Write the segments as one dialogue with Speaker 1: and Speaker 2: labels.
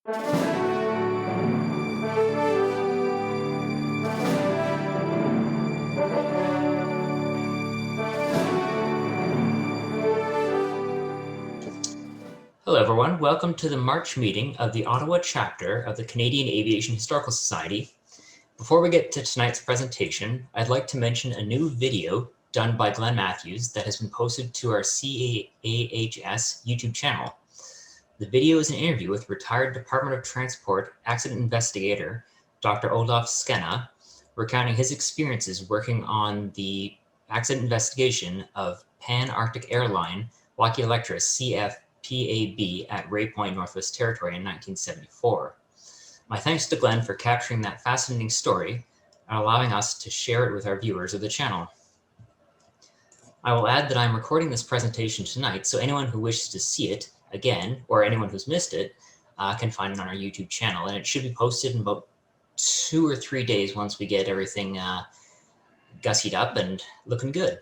Speaker 1: Hello everyone, welcome to the March meeting of the Ottawa chapter of the Canadian Aviation Historical Society. Before we get to tonight's presentation, I'd like to mention a new video done by Glenn Matthews that has been posted to our CAAHS YouTube channel. The video is an interview with retired Department of Transport accident investigator, Dr. Olaf Skenna, recounting his experiences working on the accident investigation of Pan Arctic Airline Lucky Electris CFPAB at Ray Point, Northwest Territory in 1974. My thanks to Glenn for capturing that fascinating story and allowing us to share it with our viewers of the channel. I will add that I'm recording this presentation tonight, so anyone who wishes to see it again, or anyone who's missed it, can find it on our YouTube channel, and it should be posted in about 2 or 3 days once we get everything gussied up and looking good.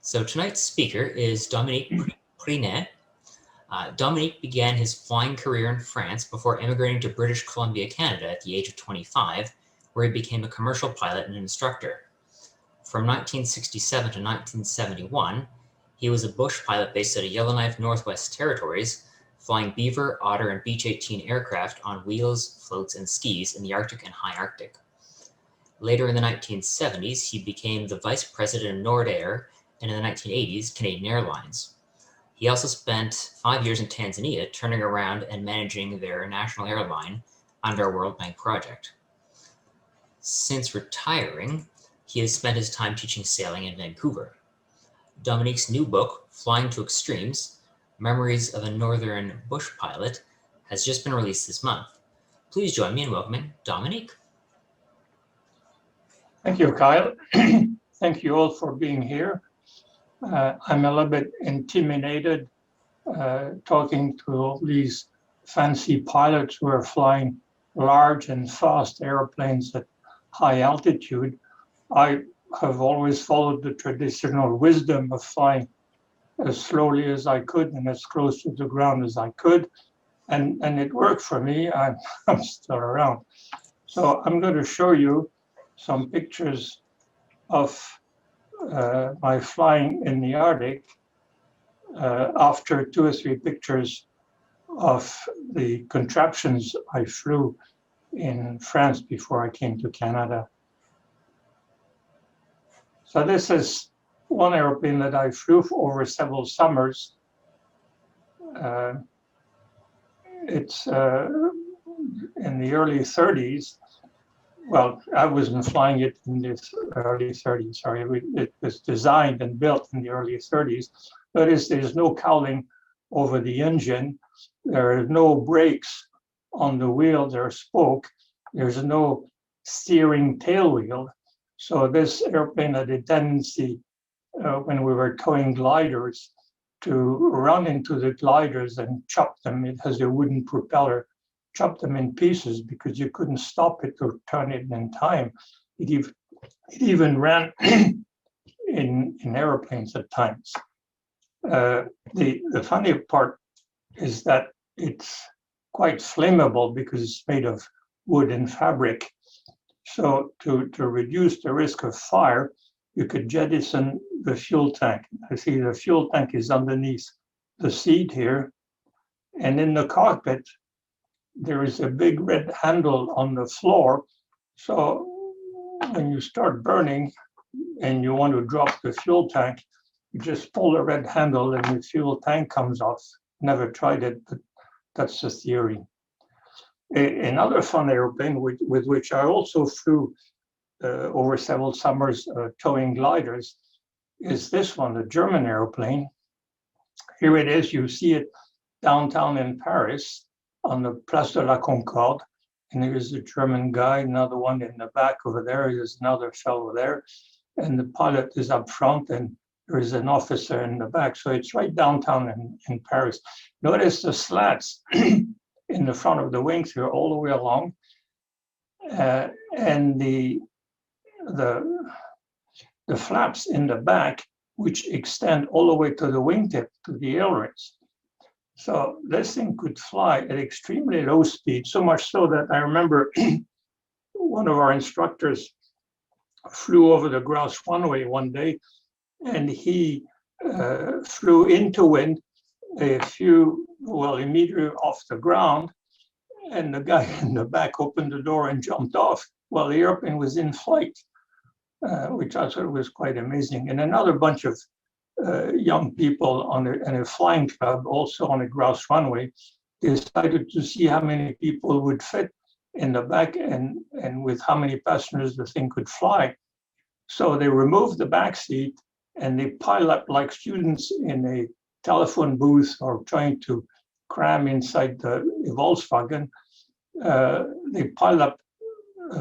Speaker 1: So tonight's speaker is Dominique Prinet. Dominique began his flying career in France before immigrating to British Columbia, Canada at the age of 25, where he became a commercial pilot and instructor. From 1967 to 1971, he was a bush pilot based out of Yellowknife, Northwest Territories, flying Beaver, Otter, and Beech 18 aircraft on wheels, floats, and skis in the Arctic and high Arctic. Later in the 1970s, he became the vice president of Nordair, and in the 1980s, Canadian Airlines. He also spent 5 years in Tanzania, turning around and managing their national airline under a World Bank project. Since retiring, he has spent his time teaching sailing in Vancouver. Dominique's new book, Flying to Extremes, Memories of a Northern Bush Pilot, has just been released this month. Please join me in welcoming Dominique.
Speaker 2: Thank you, Kyle. Thank you all for being here. I'm a little bit intimidated talking to all these fancy pilots who are flying large and fast airplanes at high altitude. I have always followed the traditional wisdom of flying as slowly as I could and as close to the ground as I could. And it worked for me. I'm still around. So I'm going to show you some pictures of my flying in the Arctic after 2 or 3 pictures of the contraptions I flew in France before I came to Canada. So this is one airplane that I flew for over several summers. It's in the early 30s. Well, I wasn't flying it in the early 30s, sorry. It was designed and built in the early 30s. There's no cowling over the engine. There are no brakes on the wheels or spoke. There's no steering tail wheel. So this airplane had a tendency, when we were towing gliders, to run into the gliders and chop them. It has a wooden propeller. Chop them in pieces because you couldn't stop it or turn it in time. It even ran in airplanes at times. The funny part is that it's quite flammable because it's made of wood and fabric. So to reduce the risk of fire, you could jettison the fuel tank. I see the fuel tank is underneath the seat here. And in the cockpit, there is a big red handle on the floor. So when you start burning and you want to drop the fuel tank, you just pull the red handle and the fuel tank comes off. Never tried it, but that's the theory. Another fun airplane with which I also flew over several summers towing gliders is this one, the German airplane. Here it is, you see it downtown in Paris on the Place de la Concorde. And there's a German guy, another one in the back over there. There's another fellow there. And the pilot is up front and there is an officer in the back. So it's right downtown in Paris. Notice the slats in the front of the wings here all the way along. And the flaps in the back, which extend all the way to the wingtip, to the ailerons. So this thing could fly at extremely low speed, so much so that I remember one of our instructors flew over the grouse runway one day, and he flew into wind immediately off the ground, and the guy in the back opened the door and jumped off while the airplane was in flight, which I thought was quite amazing. And another bunch of young people in a flying club, also on a grouse runway, decided to see how many people would fit in the back and with how many passengers the thing could fly. So they removed the back seat and they pile up like students in a telephone booth or trying to cram inside the Volkswagen. They pile up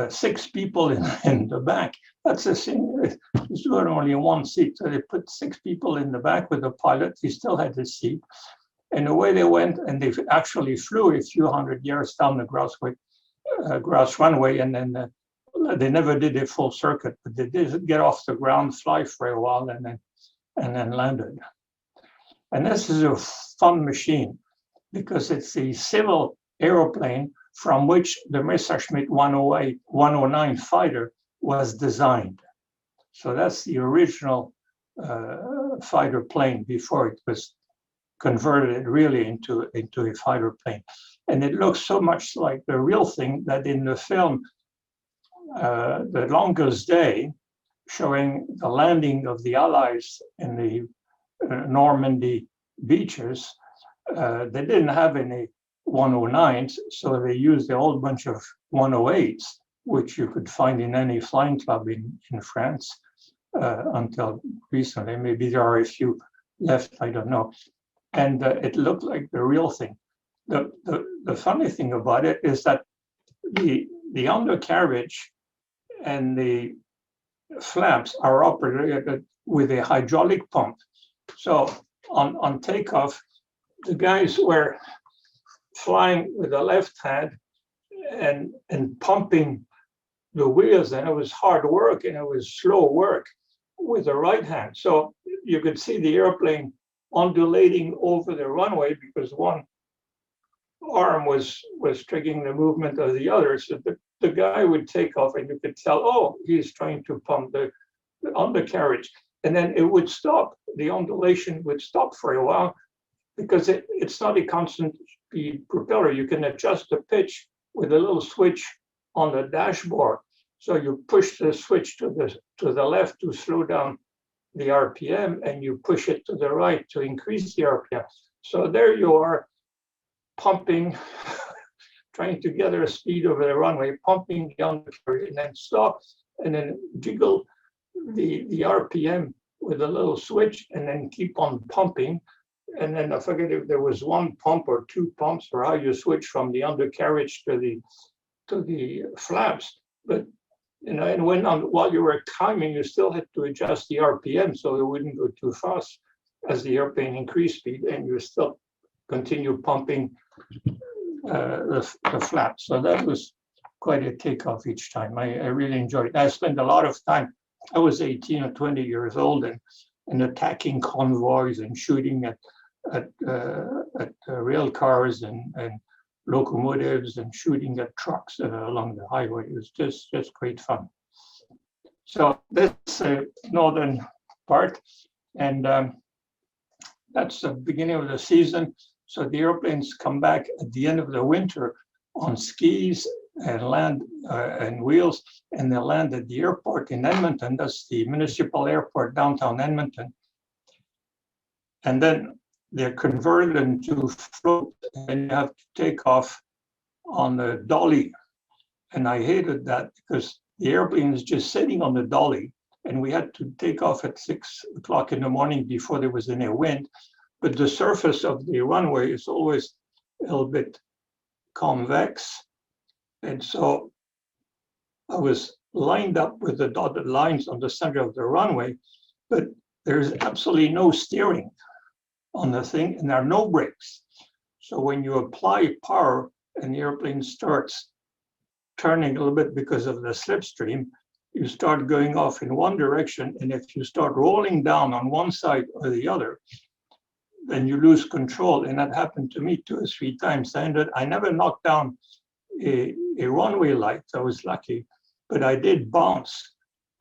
Speaker 2: 6 people in the back. That's the thing. There's only one seat, so they put 6 people in the back with the pilot. He still had his seat, and away they went. And they actually flew a few hundred yards down the grouse runway, and then they never did a full circuit, but they did get off the ground, fly for a while, and then landed. And this is a fun machine because it's a civil aeroplane from which the Messerschmitt 109 fighter was designed. So that's the original fighter plane before it was converted really into a fighter plane. And it looks so much like the real thing that in the film, The Longest Day, showing the landing of the Allies in the Normandy beaches, they didn't have any 109s, so they used a whole bunch of 108s, which you could find in any flying club in France until recently. Maybe there are a few left, I don't know. And it looked like the real thing. The funny thing about it is that the undercarriage and the flaps are operated with a hydraulic pump. So on takeoff, the guys were flying with the left hand and pumping the wheels, and it was hard work and it was slow work with the right hand. So you could see the airplane undulating over the runway because one arm was triggering the movement of the other. So the guy would take off and you could tell, oh, he's trying to pump the undercarriage. And then it would stop. The undulation would stop for a while because it's not a constant speed propeller. You can adjust the pitch with a little switch on the dashboard. So you push the switch to the left to slow down the RPM, and you push it to the right to increase the RPM. So there you are, pumping, trying to gather a speed over the runway, pumping the undercarriage, and then stop, and then jiggle the RPM with a little switch, and then keep on pumping. And then I forget if there was 1 pump or 2 pumps, or how you switch from the undercarriage to the flaps. But and while you were climbing, you still had to adjust the RPM so it wouldn't go too fast as the airplane increased speed, and you still continue pumping the flaps. So that was quite a takeoff each time. I really enjoyed it. I spent a lot of time. I was 18 or 20 years old and attacking convoys and shooting at rail cars and locomotives and shooting at trucks along the highway. It was just great fun. So that's the northern part, and that's the beginning of the season. So the airplanes come back at the end of the winter on skis and land and wheels, and they land at the airport in Edmonton. That's the municipal airport, downtown Edmonton. And then they're converted into float, and you have to take off on the dolly. And I hated that because the airplane is just sitting on the dolly, and we had to take off at 6 o'clock in the morning before there was any wind. But the surface of the runway is always a little bit convex. And so I was lined up with the dotted lines on the center of the runway, but there's absolutely no steering on the thing, and there are no brakes. So when you apply power and the airplane starts turning a little bit because of the slipstream, you start going off in one direction, and if you start rolling down on one side or the other, then you lose control. And that happened to me 2 or 3 times. I never knocked down a runway light. I was lucky, but I did bounce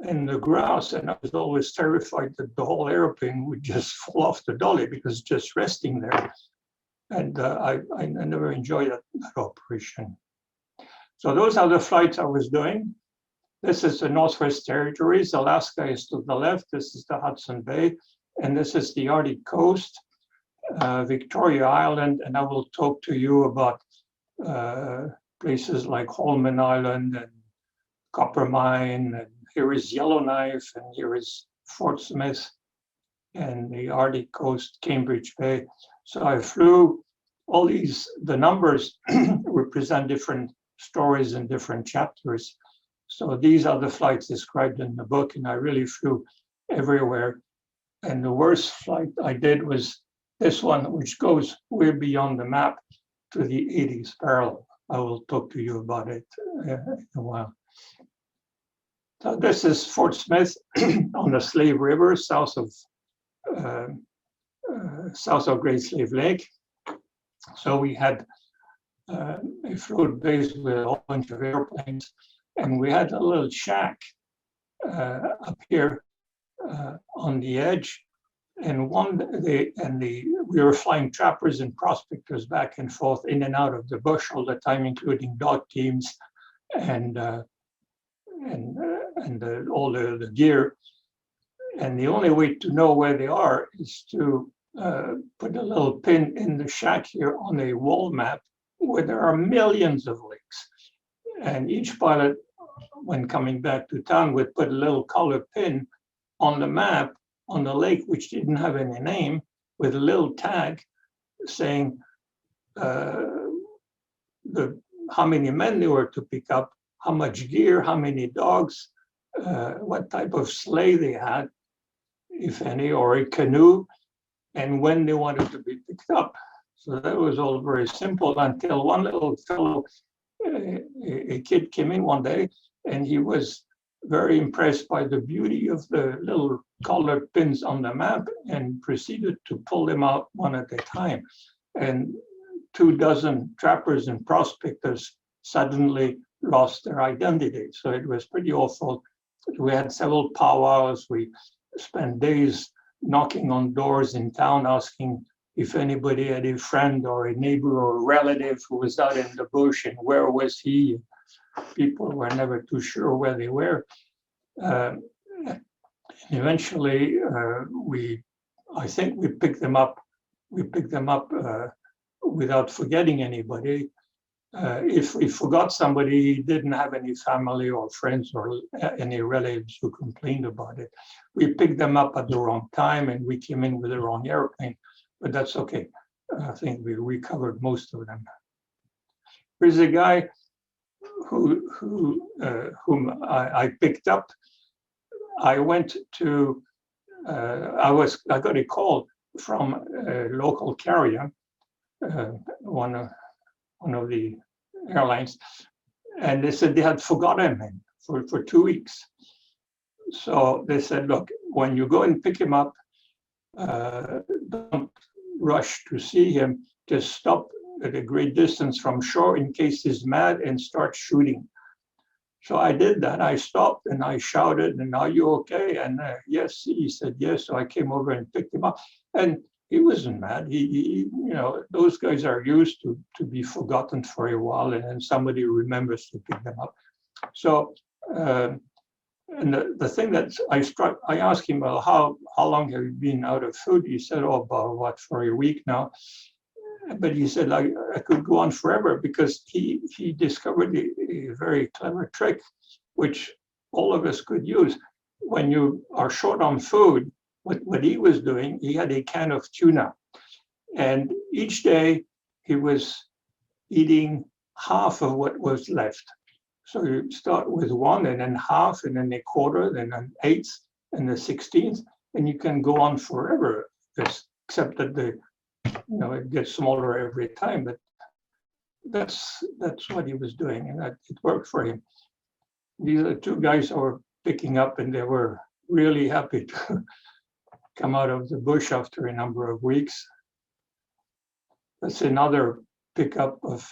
Speaker 2: in the grass, and I was always terrified that the whole airplane would just fall off the dolly because it's just resting there. And I never enjoyed that operation. So those are the flights I was doing. This is the Northwest Territories. Alaska is to the left. This is the Hudson Bay. And this is the Arctic coast, Victoria Island. And I will talk to you about places like Holman Island and Coppermine. And here is Yellowknife, and here is Fort Smith, and the Arctic coast, Cambridge Bay. So I flew all these, the numbers represent different stories and different chapters. So these are the flights described in the book, and I really flew everywhere. And the worst flight I did was this one, which goes way beyond the map to the 80s parallel. I will talk to you about it in a while. So this is Fort Smith on the Slave River, south of Great Slave Lake. So we had a float base with a whole bunch of airplanes, and we had a little shack up here on the edge. And we were flying trappers and prospectors back and forth in and out of the bush all the time, including dog teams and all the gear. And the only way to know where they are is to put a little pin in the shack here on a wall map where there are millions of lakes. And each pilot, when coming back to town, would put a little colored pin on the map on the lake, which didn't have any name, with a little tag saying how many men they were to pick up, how much gear, how many dogs, what type of sleigh they had, if any, or a canoe, and when they wanted to be picked up. So that was all very simple until one little fellow, a kid came in one day, and he was very impressed by the beauty of the little colored pins on the map and proceeded to pull them out one at a time. And 24 trappers and prospectors suddenly lost their identity. So it was pretty awful. We had several powwows. We spent days knocking on doors in town, asking if anybody had a friend or a neighbor or a relative who was out in the bush and where was he. People were never too sure where they were. Eventually, I think we picked them up. We picked them up without forgetting anybody. If we forgot somebody, he didn't have any family or friends or any relatives who complained about it. We picked them up at the wrong time, and we came in with the wrong airplane, but that's okay. I think we recovered most of them. Here's a guy whom I picked up. I went to, I got a call from a local carrier, one of the airlines, and they said they had forgotten him for 2 weeks. So they said, look, when you go and pick him up, don't rush to see him, just stop at a great distance from shore in case he's mad and start shooting. So I did that. I stopped and I shouted, and are you okay? And yes, he said yes. So I came over and picked him up, and he wasn't mad. He those guys are used to be forgotten for a while, and then somebody remembers to pick them up. So, and the thing that I asked him, well, how long have you been out of food? He said, oh, about for a week now. But he said, I could go on forever, because he discovered a very clever trick, which all of us could use. When you are short on food, what he was doing, he had a can of tuna. And each day he was eating half of what was left. So you start with one, and then half, and then a quarter, then an eighth, and the 16th, and you can go on forever, except that it gets smaller every time, but that's what he was doing, and it worked for him. These are two guys who were picking up, and they were really happy to come out of the bush after a number of weeks. That's another pickup of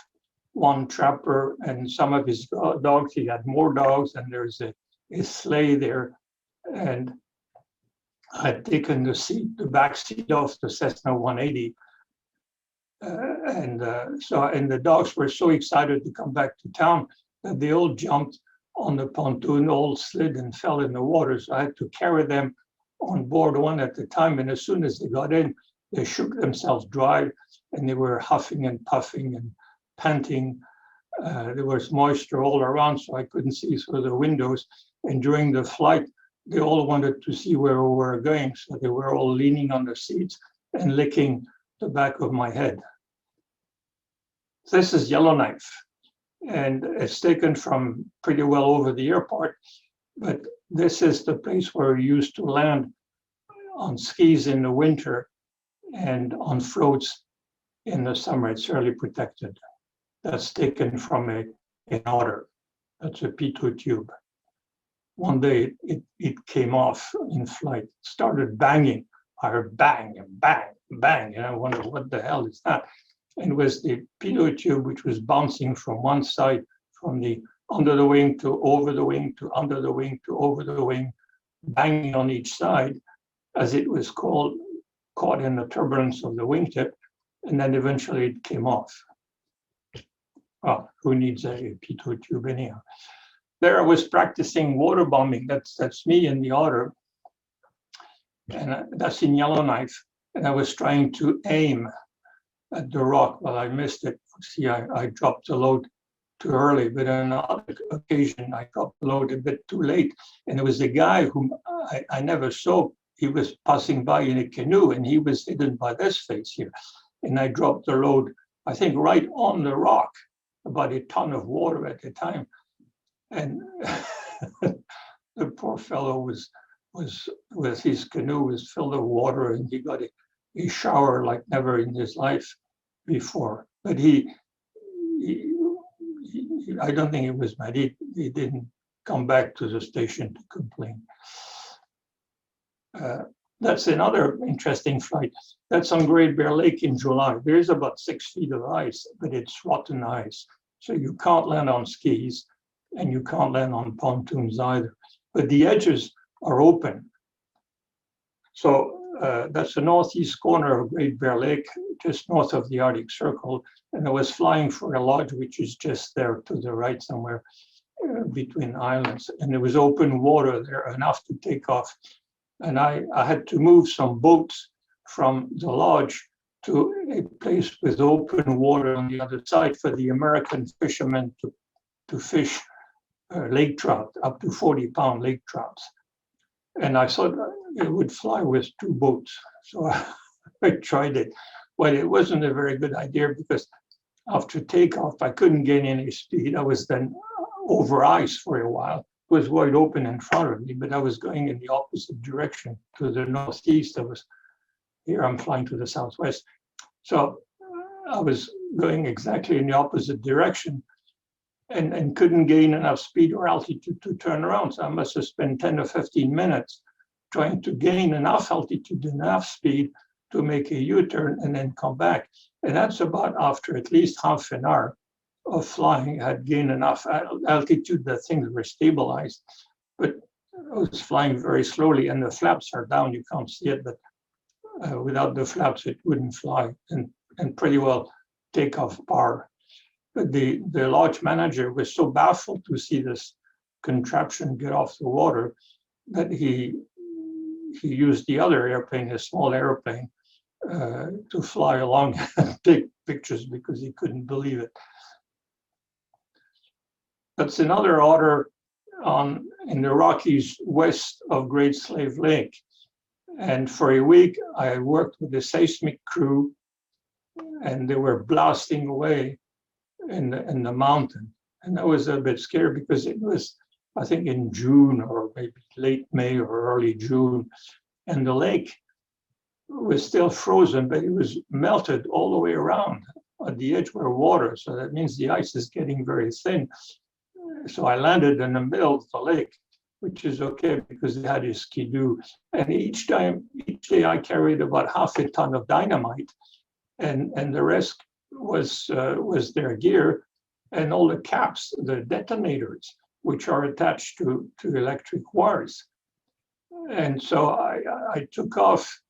Speaker 2: one trapper and some of his dogs. He had more dogs, and there's a sleigh there. And I had taken the back seat off the Cessna 180. And the dogs were so excited to come back to town that they all jumped on the pontoon, all slid and fell in the water. So I had to carry them on board one at a time. And as soon as they got in, they shook themselves dry, and they were huffing and puffing and panting. There was moisture all around, so I couldn't see through the windows. And during the flight, they all wanted to see where we were going. So they were all leaning on the seats and licking the back of my head. This is Yellowknife, and it's taken from pretty well over the airport, but this is the place where we used to land on skis in the winter and on floats in the summer. It's fairly protected. That's taken from an otter. That's a pitot tube. One day it came off in flight, started banging. I heard bang and bang, bang, and I wondered what the hell is that? And it was the pitot tube which was bouncing from one side, from the under the wing to over the wing to under the wing to over the wing, banging on each side as it was caught in the turbulence of the wingtip, and then eventually it came off. Well, who needs a pitot tube anyhow? There I was practicing water bombing. That's me in the Otter, and that's in Yellowknife. And I was trying to aim at the rock. Well, I missed it. See, I dropped the load too early, but on another occasion, I dropped the load a bit too late. And it was a guy whom I never saw. He was passing by in a canoe, and he was hidden by this face here. And I dropped the load, I think, right on the rock, about a ton of water at the time. And the poor fellow was with his canoe was filled with water, and he got a shower like never in his life before. But he I don't think he was mad. He didn't come back to the station to complain. That's another interesting flight. That's on Great Bear Lake in July. There is about 6 feet of ice, but it's rotten ice. So you can't land on skis, and you can't land on pontoons either. But the edges are open. So that's the northeast corner of Great Bear Lake, just north of the Arctic Circle. And I was flying for a lodge, which is just there to the right somewhere between islands. And there was open water there, enough to take off. And I had to move some boats from the lodge to a place with open water on the other side for the American fishermen to fish lake trout, up to 40-pound lake trouts. And I thought it would fly with 2 boats. So I tried it. Well, it wasn't a very good idea, because after takeoff, I couldn't gain any speed. I was then over ice for a while. It was wide open in front of me, but I was going in the opposite direction to the northeast. Here I'm flying to the southwest. So I was going exactly in the opposite direction, and couldn't gain enough speed or altitude to turn around. So I must have spent 10 or 15 minutes trying to gain enough altitude, enough speed to make a U-turn and then come back. And that's about after at least half an hour of flying, I had gained enough altitude that things were stabilized. But I was flying very slowly, and the flaps are down. You can't see it, but without the flaps, it wouldn't fly, and pretty well take off bar. But the lodge manager was so baffled to see this contraption get off the water that he used the other airplane, a small airplane, to fly along and take pictures, because he couldn't believe it. That's another otter in the Rockies west of Great Slave Lake. And for a week, I worked with a seismic crew, and they were blasting away in the mountain. And I was a bit scared, because it was, I think, in June or maybe late May or early June. And the lake was still frozen, but it was melted all the way around. At the edge were water, so that means the ice is getting very thin. So I landed in the middle of the lake, which is okay, because they had a skidoo. And each day I carried about half a ton of dynamite. and the rest was their gear and all the caps, the detonators, which are attached to electric wires. And so I took off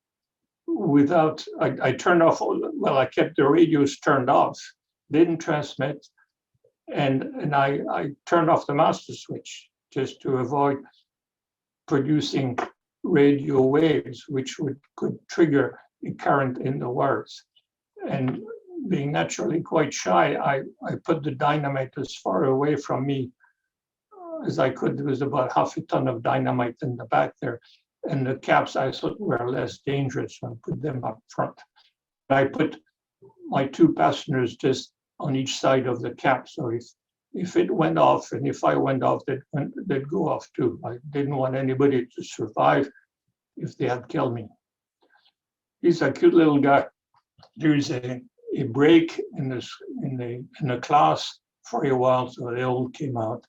Speaker 2: without, I turned off, I kept the radios turned off, didn't transmit, and I turned off the master switch just to avoid producing radio waves, which could trigger a current in the wires. And being naturally quite shy, I put the dynamite as far away from me as I could. There was about half a ton of dynamite in the back there. And the caps I thought were less dangerous, so I put them up front. I put my two passengers just on each side of the cap. So if it went off and if I went off, they'd go off too. I didn't want anybody to survive if they had killed me. He's a cute little guy. There's a break in the class for a while, so they all came out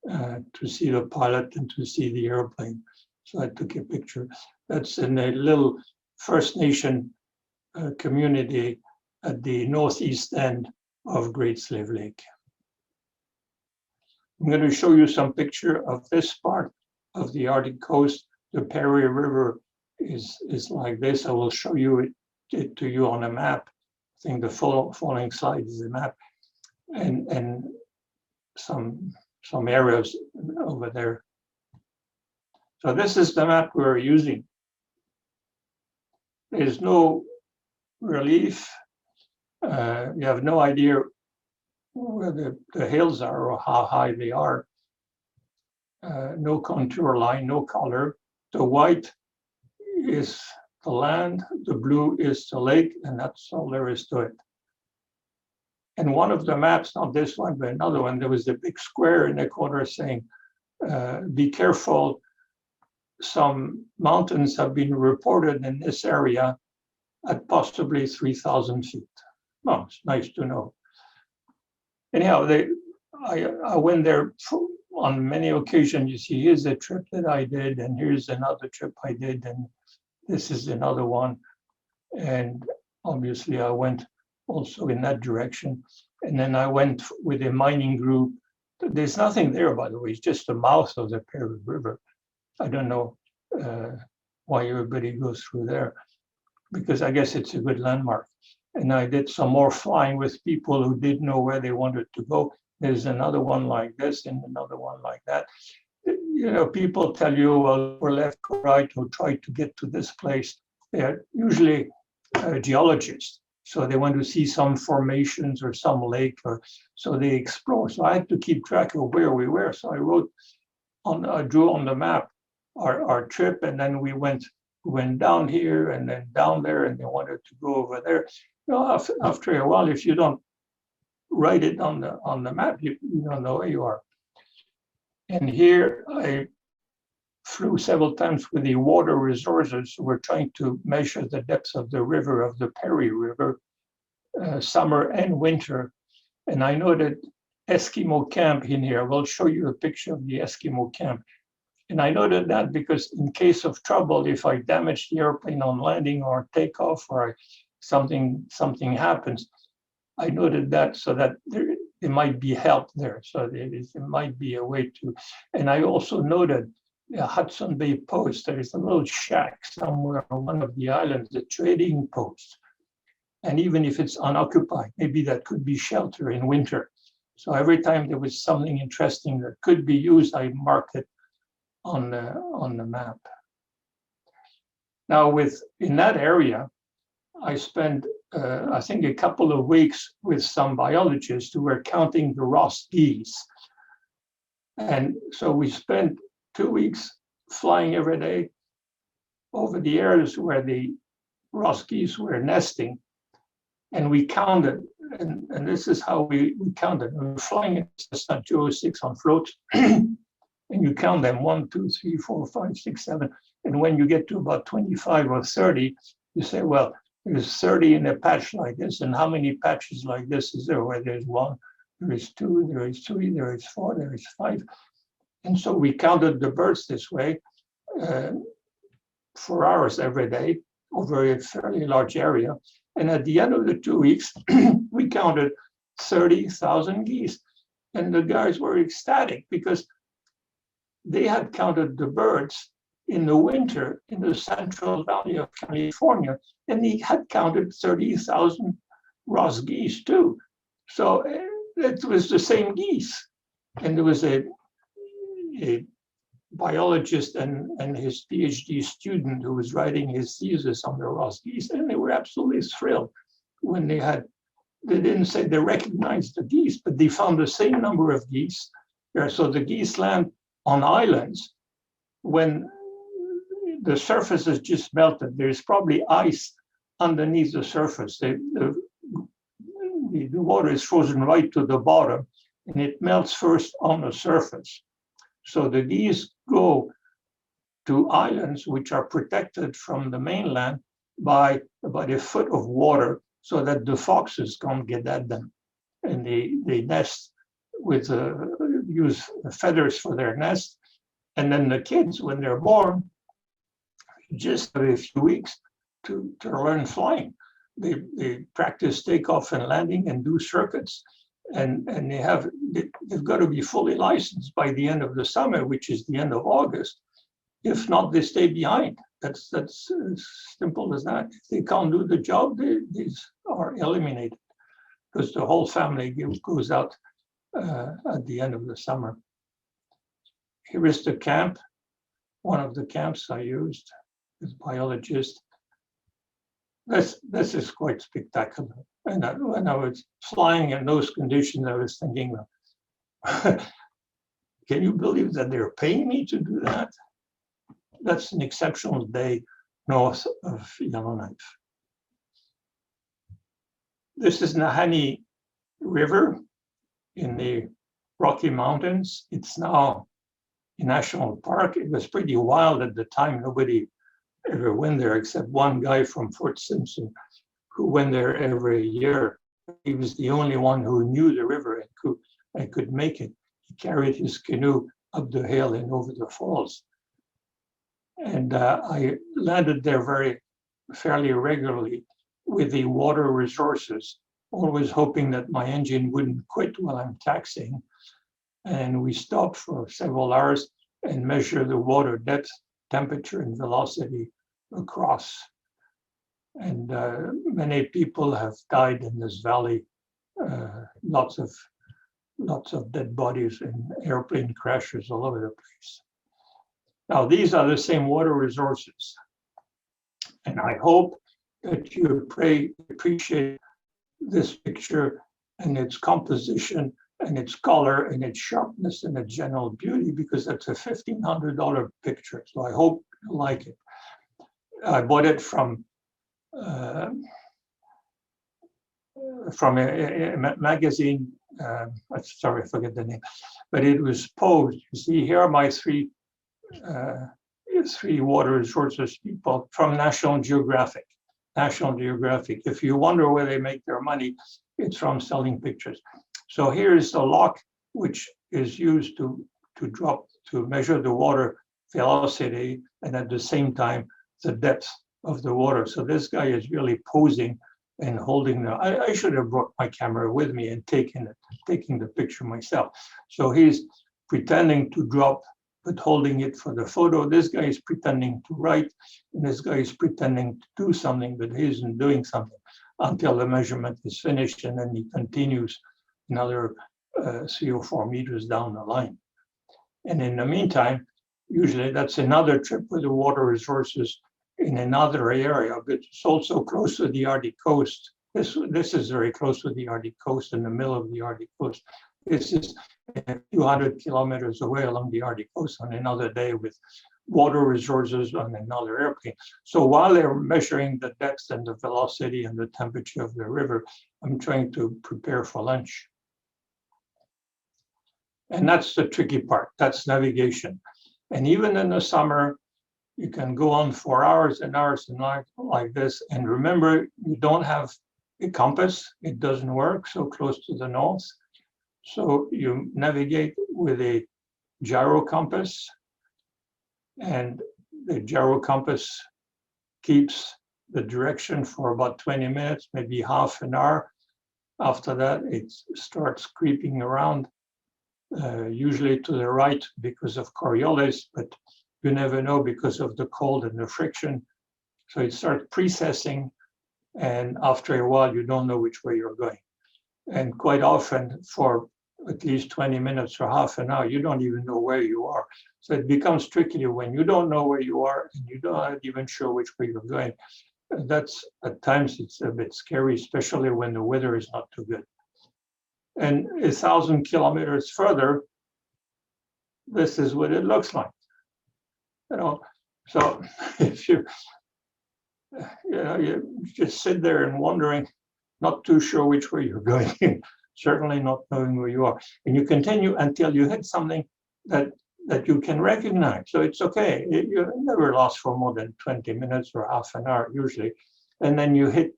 Speaker 2: to see the pilot and to see the airplane. So I took a picture. That's in a little First Nation community at the northeast end of Great Slave Lake. I'm going to show you some picture of this part of the Arctic coast. The Perry River is like this. I will show you it to you on a map. I think the following slide is a map, and some areas over there. So this is the map we're using. There's no relief. You have no idea where the hills are or how high they are. No contour line, no color. The white is the land, the blue is the lake, and that's all there is to it. And one of the maps, not this one, but another one, there was a big square in the corner saying, be careful, some mountains have been reported in this area at possibly 3,000 feet. Well, it's nice to know. Anyhow, I went there on many occasions. You see, here's a trip that I did, and here's another trip I did, and this is another one. And obviously I went also in that direction. And then I went with a mining group. There's nothing there, by the way, it's just the mouth of the Perry River. I don't know why everybody goes through there, because I guess it's a good landmark. And I did some more flying with people who didn't know where they wanted to go. There's another one like this and another one like that. You know, people tell you, well, we're left or right, or try to get to this place. They're usually geologists. So they want to see some formations or some lake, or so they explore. So I had to keep track of where we were. So I drew on the map our trip, and then we went down here and then down there, and they wanted to go over there. You know, after a while, if you don't write it on the map, you don't know where you are. And here I flew several times with the water resources. We're trying to measure the depth of the river, of the Perry River, summer and winter. And I noted Eskimo camp in here. I will show you a picture of the Eskimo camp. And I noted that because in case of trouble, if I damage the airplane on landing or takeoff, or something happens, I noted that so that there might be help there. So there might be a way to, and I also noted Hudson Bay Post. There is a little shack somewhere on one of the islands, a trading post. And even if it's unoccupied, maybe that could be shelter in winter. So every time there was something interesting that could be used, I marked it on the map. Now, in that area, I spent, I think, a couple of weeks with some biologists who were counting the Ross geese. And so we spent 2 weeks flying every day over the areas where the Ross geese were nesting. And we counted, and this is how we counted. We were flying in Cessna 206 on floats, and you count them 1, 2, 3, 4, 5, 6, 7. And when you get to about 25 or 30, you say, well, there's 30 in a patch like this, and how many patches like this is there? Where there's 1, there is 2, there is 3, there is 4, there is 5. And so we counted the birds this way for hours every day over a fairly large area. And at the end of the 2 weeks, we counted 30,000 geese. And the guys were ecstatic because they had counted the birds in the winter in the Central Valley of California, and he had counted 30,000 Ross geese too. So it was the same geese. And there was a biologist and his PhD student who was writing his thesis on the Ross geese, and they were absolutely thrilled when they didn't say they recognized the geese, but they found the same number of geese there. So the geese land on islands when the surface is just melted. There's probably ice underneath the surface. The water is frozen right to the bottom, and it melts first on the surface. So the geese go to islands which are protected from the mainland by about a foot of water so that the foxes can't get at them. And they nest with, use feathers for their nest. And then the kids, when they're born, just have a few weeks to learn flying. They practice takeoff and landing and do circuits. And they've got to be fully licensed by the end of the summer, which is the end of August. If not, they stay behind. That's as simple as that. If they can't do the job, these are eliminated because the whole family goes out at the end of the summer. Here is the camp, one of the camps I used as biologist. This is quite spectacular. And when I was flying in those conditions, I was thinking, can you believe that they're paying me to do that? That's an exceptional day north of Yellowknife. This is Nahanni River in the Rocky Mountains. It's now a national park. It was pretty wild at the time. Nobody ever went there except one guy from Fort Simpson who went there every year. He was the only one who knew the river and could make it. He carried his canoe up the hill and over the falls. And I landed there fairly regularly with the water resources, always hoping that my engine wouldn't quit while I'm taxiing. And we stopped for several hours and measured the water depth, temperature, and velocity across. And many people have died in this valley. Lots of dead bodies in airplane crashes all over the place. Now, these are the same water resources. And I hope that you appreciate this picture and its composition and its color and its sharpness and its general beauty, because that's a $1,500 picture. So I hope you like it. I bought it from a magazine. Sorry, I forget the name, but it was posed. You see, here are my three water resources people from National Geographic. National Geographic. If you wonder where they make their money, it's from selling pictures. So here is the lock, which is used to measure the water velocity and at the same time the depth of the water. So this guy is really posing and holding I should have brought my camera with me and taking the picture myself. So he's pretending to drop, but holding it for the photo. This guy is pretending to write, and this guy is pretending to do something, but he isn't doing something until the measurement is finished, and then he continues another 3 or 4 meters down the line. And in the meantime, usually that's another trip with the water resources in another area, but it's also close to the Arctic coast. This is very close to the Arctic coast, in the middle of the Arctic coast. This is a few hundred kilometers away along the Arctic coast on another day with water resources on another airplane. So while they're measuring the depth and the velocity and the temperature of the river, I'm trying to prepare for lunch. And that's the tricky part. That's navigation. And even in the summer, you can go on for hours and hours and hours like this. And remember, you don't have a compass. It doesn't work so close to the north. So you navigate with a gyro compass, and the gyro compass keeps the direction for about 20 minutes, maybe half an hour. After that, it starts creeping around, usually to the right because of Coriolis, but you never know because of the cold and the friction. So it starts precessing, and after a while, you don't know which way you're going. And quite often, for at least 20 minutes or half an hour, you don't even know where you are. So it becomes tricky when you don't know where you are and you're not even sure which way you're going. That's, at times, it's a bit scary, especially when the weather is not too good. And 1,000 kilometers further, this is what it looks like. So if you just sit there and wondering, not too sure which way you're going, certainly not knowing where you are. And you continue until you hit something that you can recognize. So it's okay. You never lost for more than 20 minutes or half an hour usually. And then you hit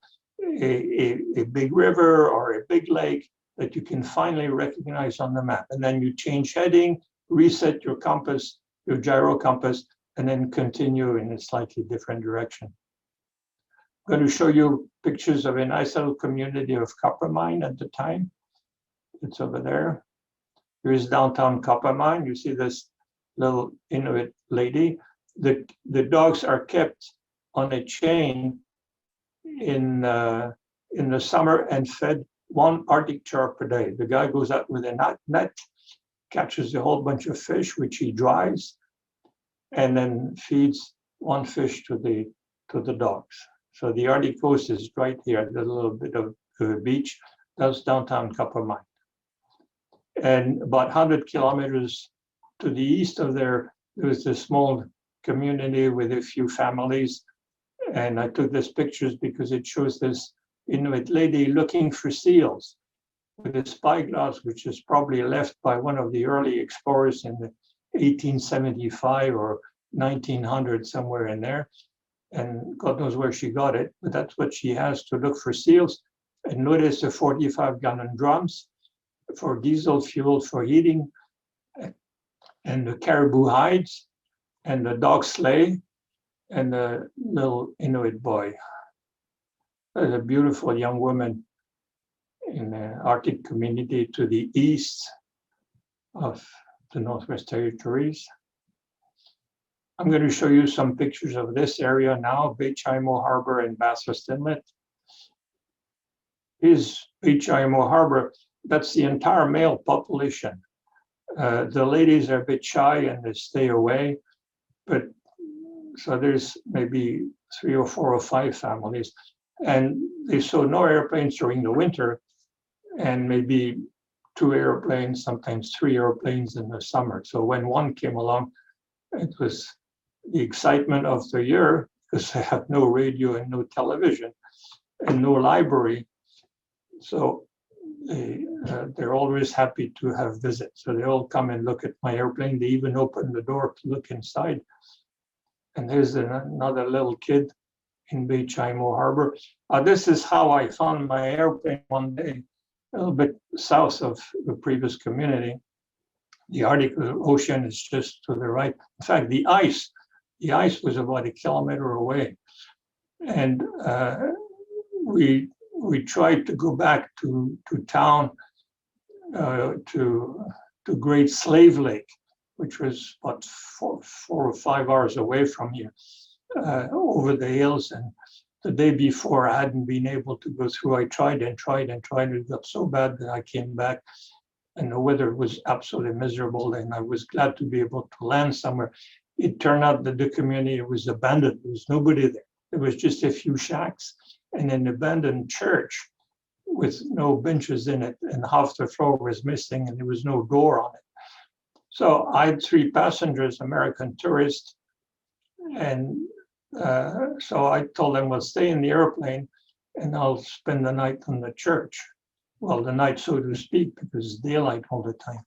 Speaker 2: a big river or a big lake that you can finally recognize on the map. And then you change heading, reset your compass, your gyro compass, and then continue in a slightly different direction. I'm going to show you pictures of a nice little community of Coppermine at the time. It's over there. Here is downtown Coppermine. You see this little Inuit lady. The dogs are kept on a chain in the summer and fed 1 Arctic char per day. The guy goes out with a net, catches a whole bunch of fish, which he dries, and then feeds 1 fish to the dogs. So the Arctic coast is right here, a little bit of beach. That's downtown Coppermine. And about 100 kilometers to the east of there was a small community with a few families. And I took these pictures because it shows this Inuit lady looking for seals with a spyglass, which is probably left by one of the early explorers in the 1875 or 1900, somewhere in there. And God knows where she got it, but that's what she has to look for seals. And notice the 45-gallon drums for diesel fuel for heating, and the caribou hides, and the dog sleigh, and the little Inuit boy. There's a beautiful young woman in the Arctic community to the east of the Northwest Territories. I'm going to show you some pictures of this area now, Baychimo Harbour and Bathurst Inlet. Here's Baychimo Harbour. That's the entire male population. The ladies are a bit shy and they stay away, but so there's maybe 3 or 4 or 5 families, and they saw no airplanes during the winter, and maybe 2 airplanes, sometimes 3 airplanes in the summer. So when one came along, it was the excitement of the year because they have no radio and no television and no library. So they're always happy to have visits. So they all come and look at my airplane. They even open the door to look inside. And there's another little kid in Baychimo Harbour. This is how I found my airplane one day, a little bit south of the previous community. The Arctic Ocean is just to the right. In fact, the ice was about 1 kilometer away. And we tried to go back to town, to Great Slave Lake, which was about 4 or 5 hours away from here, over the hills. And the day before, I hadn't been able to go through. I tried and tried and tried. It got so bad that I came back, and the weather was absolutely miserable. And I was glad to be able to land somewhere. It turned out that the community was abandoned. There was nobody there. There was just a few shacks and an abandoned church with no benches in it, and half the floor was missing, and there was no door on it. So I had 3 passengers, American tourists, and so I told them, well, stay in the airplane and I'll spend the night in the church. Well, the night, so to speak, because it's daylight all the time.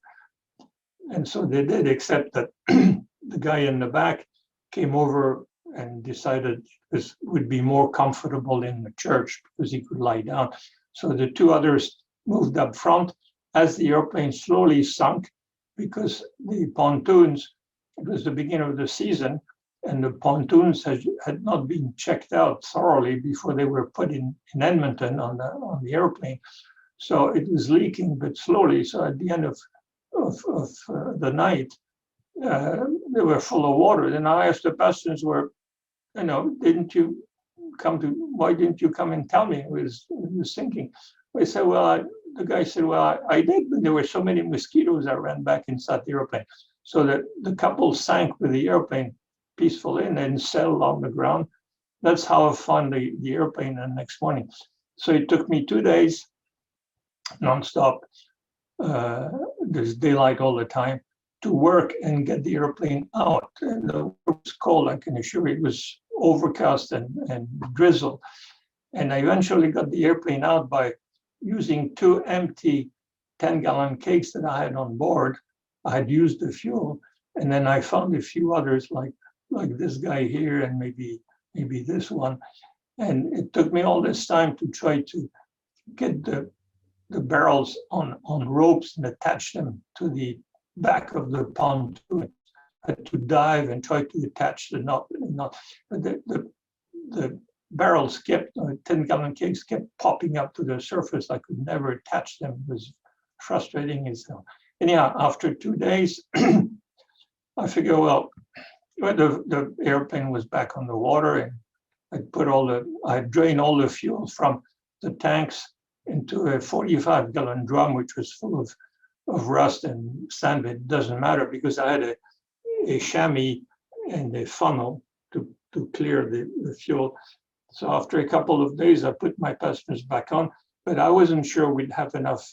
Speaker 2: And so they did, except that the guy in the back came over and decided this would be more comfortable in the church because he could lie down. So the 2 others moved up front as the airplane slowly sunk, because the pontoons, it was the beginning of the season, and the pontoons had not been checked out thoroughly before they were put in Edmonton on the airplane. So it was leaking, but slowly. So at the end of the night, they were full of water. Then I asked the passengers, why didn't you come and tell me it was sinking? I said, the guy said, I did, but there were so many mosquitoes that ran back inside the airplane. So that the couple sank with the airplane peacefully and then settled on the ground. That's how I found the airplane the next morning. So it took me 2 days, nonstop. There's daylight all the time, to work and get the airplane out. And the work was cold, I can assure you. It was overcast and drizzle. And I eventually got the airplane out by using 2 empty 10-gallon kegs that I had on board. I had used the fuel, and then I found a few others like this guy here and maybe this one. And it took me all this time to try to get the barrels on ropes and attach them to the back of the pontoon. I had to dive and try to attach the knot. The barrels kept, 10-gallon kegs kept popping up to the surface. I could never attach them. It was frustrating as hell. Anyhow, after 2 days, I figured, the airplane was back on the water, and I drained all the fuel from the tanks into a 45-gallon drum, which was full of rust and sand. But it doesn't matter because I had a chamois and a funnel to clear the fuel. So after a couple of days, I put my passengers back on, but I wasn't sure we'd have enough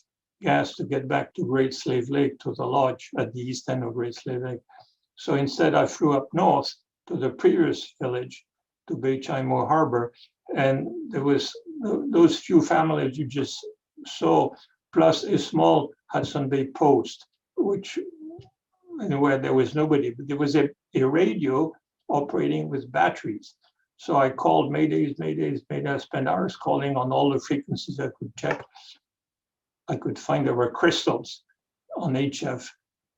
Speaker 2: gas to get back to Great Slave Lake, to the lodge at the east end of Great Slave Lake. So instead, I flew up north to the previous village, to Baychimo Harbour, and there was those few families you just saw, plus a small Hudson Bay post, which where there was nobody, but there was a radio operating with batteries. So I called Maydays. I spent hours calling on all the frequencies I could check. I could find there were crystals on HF.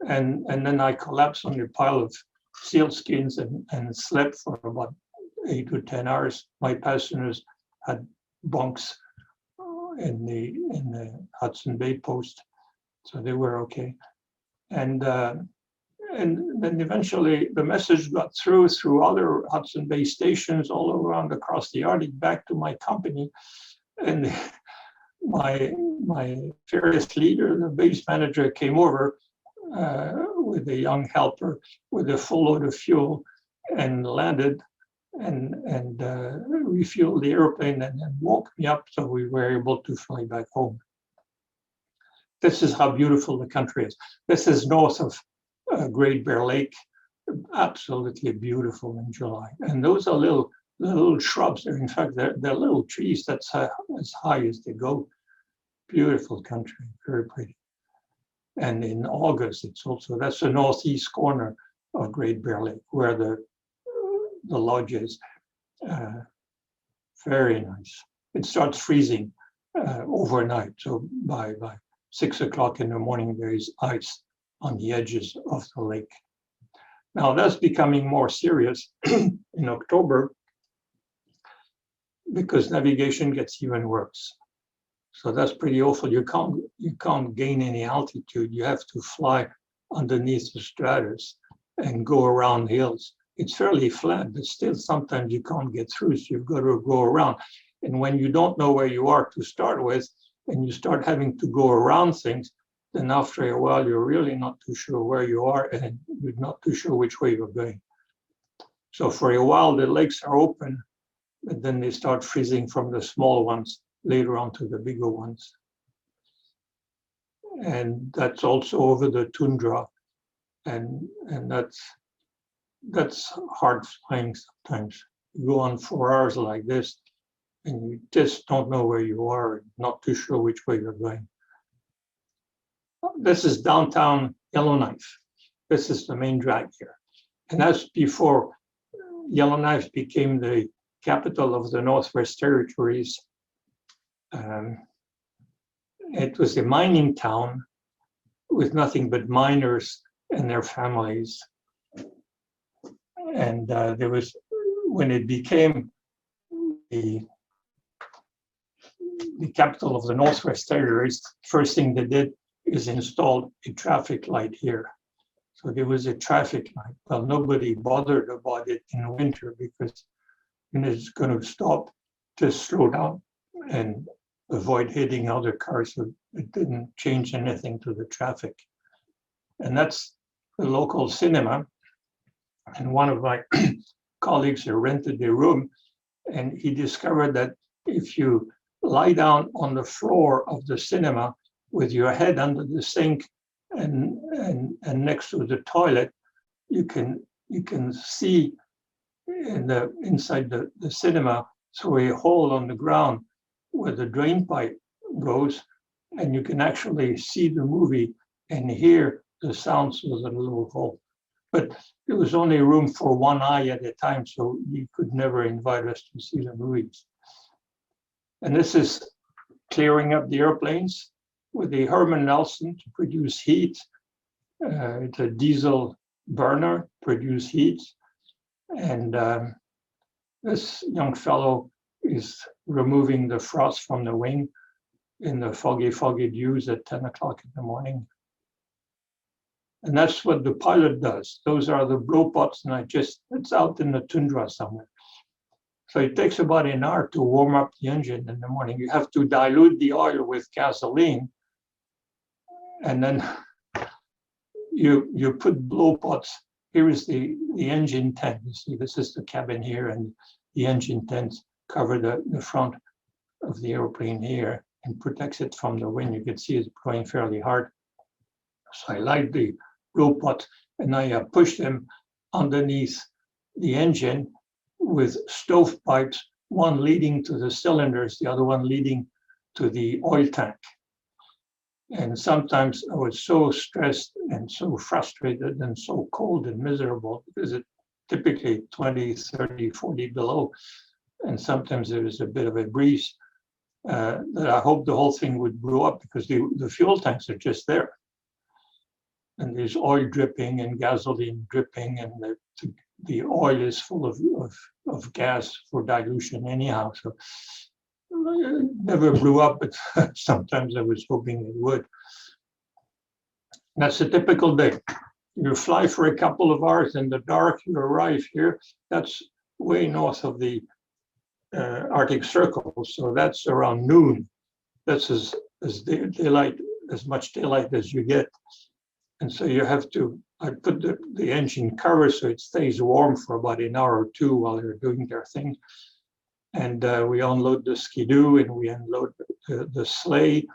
Speaker 2: And then I collapsed on a pile of seal skins and slept for about 8 to 10 hours. My passengers had bunks in the Hudson Bay post, so they were okay. And then eventually the message got through other Hudson Bay stations all around across the Arctic back to my company. And my fearless leader, the base manager, came over with a young helper with a full load of fuel and landed and refueled the airplane and then woke me up so we were able to fly back home. This is how beautiful the country is. This is north of Great Bear Lake, absolutely beautiful in July. And those are little shrubs. In fact, they're little trees that's as high as they go. Beautiful country, very pretty. And in August, that's the northeast corner of Great Bear Lake, where the lodge is. Very nice. It starts freezing overnight. So by 6 o'clock in the morning, there is ice on the edges of the lake. Now that's becoming more serious in October because navigation gets even worse. So that's pretty awful. You can't gain any altitude. You have to fly underneath the stratus and go around hills. It's fairly flat, but still sometimes you can't get through, so you've got to go around. And when you don't know where you are to start with, and you start having to go around things, then after a while, you're really not too sure where you are, and you're not too sure which way you're going. So for a while, the lakes are open, but then they start freezing from the small ones later on to the bigger ones. And that's also over the tundra. And that's hard flying sometimes. You go on 4 hours like this, and you just don't know where you are, not too sure which way you're going. This is downtown Yellowknife. This is the main drag here. And that's before Yellowknife became the capital of the Northwest Territories. It was a mining town with nothing but miners and their families. And there was, when it became the capital of the Northwest Territories, first thing they did is installed a traffic light here. So there was a traffic light. Well, nobody bothered about it in winter because it's going to stop to slow down and avoid hitting other cars. So it didn't change anything to the traffic. And that's the local cinema. And one of my colleagues here rented a room, and he discovered that if you lie down on the floor of the cinema with your head under the sink and next to the toilet, you can see inside the cinema through a hole on the ground where the drain pipe goes, and you can actually see the movie and hear the sounds through the little hole. But there was only room for one eye at a time, so he could never invite us to see the movies. And this is clearing up the airplanes with the Herman Nelson to produce heat. It's a diesel burner, produce heat. And this young fellow is removing the frost from the wing in the foggy dews at 10 o'clock in the morning. And that's what the pilot does. Those are the blow pots, and it's out in the tundra somewhere. So it takes about an hour to warm up the engine in the morning. You have to dilute the oil with gasoline, and then you put blow pots. Here is the engine tent. You see, this is the cabin here, and the engine tents cover the front of the airplane here and protects it from the wind. You can see it's blowing fairly hard. So I light the blow pot, and I push them underneath the engine with stovepipes, one leading to the cylinders, the other one leading to the oil tank. And sometimes I was so stressed and so frustrated and so cold and miserable because it's typically 20, 30, 40 below. And sometimes there was a bit of a breeze that I hoped the whole thing would blow up because the fuel tanks are just there. And there's oil dripping and gasoline dripping, and the oil is full of gas for dilution anyhow. So it never blew up, but sometimes I was hoping it would. That's a typical day. You fly for a couple of hours in the dark, you arrive here. That's way north of the Arctic Circle, so that's around noon. That's as much daylight as you get. And so you have to, I put the engine cover so it stays warm for about an hour or two while they're doing their thing. And we unload the skidoo, and we unload the sleigh